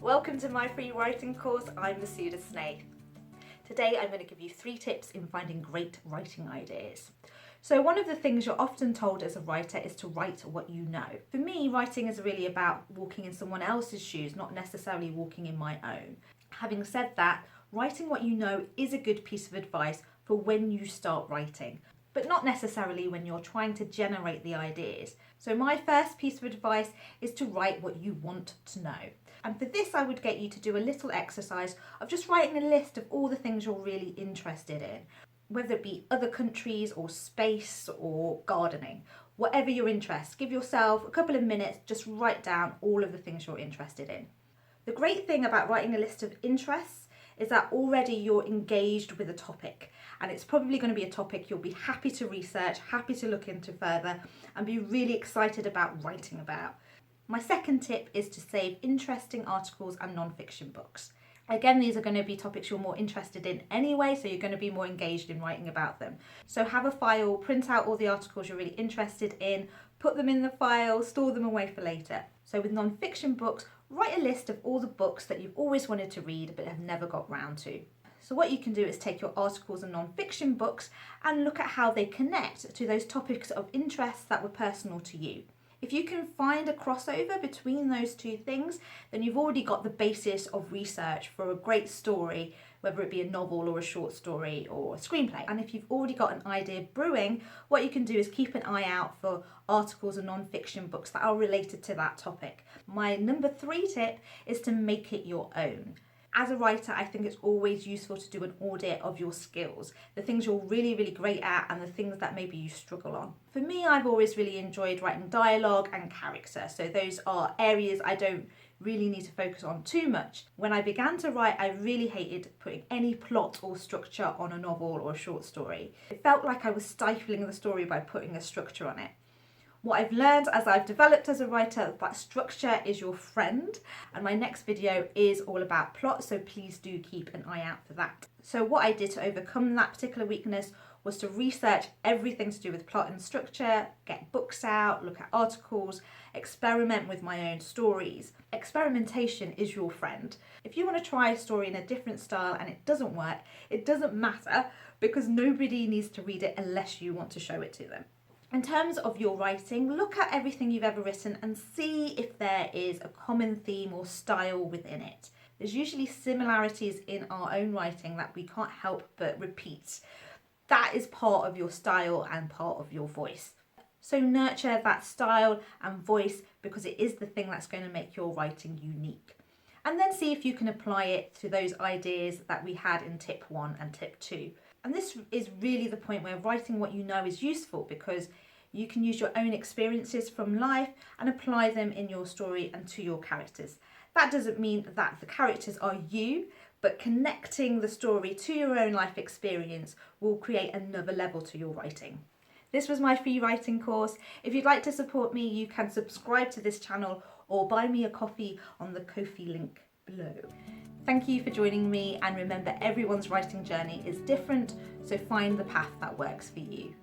Welcome to my free writing course. I'm Mahsuda. Today I'm going to give you 3 tips in finding great writing ideas. So one of the things you're often told as a writer is to write what you know. For me, writing is really about walking in someone else's shoes, not necessarily walking in my own. Having said that, writing what you know is a good piece of advice for when you start writing, but not necessarily when you're trying to generate the ideas. So my first piece of advice is to write what you want to know. And for this, I would get you to do a little exercise of just writing a list of all the things you're really interested in, whether it be other countries or space or gardening, whatever your interest. Give yourself a couple of minutes, just write down all of the things you're interested in. The great thing about writing a list of interests is that already you're engaged with a topic, and it's probably going to be a topic you'll be happy to research, happy to look into further, and be really excited about writing about. My second tip is to save interesting articles and non-fiction books. Again, these are going to be topics you're more interested in anyway, so you're going to be more engaged in writing about them. So have a file, print out all the articles you're really interested in, put them in the file, store them away for later. So with non-fiction books, write a list of all the books that you've always wanted to read but have never got round to. So what you can do is take your articles and non-fiction books and look at how they connect to those topics of interest that were personal to you. If you can find a crossover between those two things, then you've already got the basis of research for a great story, whether it be a novel or a short story or a screenplay. And if you've already got an idea brewing, what you can do is keep an eye out for articles and non-fiction books that are related to that topic. My number 3 tip is to make it your own. As a writer, I think it's always useful to do an audit of your skills, the things you're really, really great at and the things that maybe you struggle on. For me, I've always really enjoyed writing dialogue and character, so those are areas I don't really need to focus on too much. When I began to write, I really hated putting any plot or structure on a novel or a short story. It felt like I was stifling the story by putting a structure on it. What I've learned as I've developed as a writer, that structure is your friend, and my next video is all about plot, so please do keep an eye out for that. So what I did to overcome that particular weakness was to research everything to do with plot and structure, get books out, look at articles, experiment with my own stories. Experimentation is your friend. If you want to try a story in a different style and it doesn't work, it doesn't matter, because nobody needs to read it unless you want to show it to them. In terms of your writing, look at everything you've ever written and see if there is a common theme or style within it. There's usually similarities in our own writing that we can't help but repeat. That is part of your style and part of your voice. So nurture that style and voice, because it is the thing that's going to make your writing unique. And then see if you can apply it to those ideas that we had in tip 1 and tip 2. And this is really the point where writing what you know is useful, because you can use your own experiences from life and apply them in your story and to your characters. That doesn't mean that the characters are you, but connecting the story to your own life experience will create another level to your writing. This was my free writing course. If you'd like to support me, you can subscribe to this channel or buy me a coffee on the Ko-fi link below. Thank you for joining me, and remember, everyone's writing journey is different, so find the path that works for you.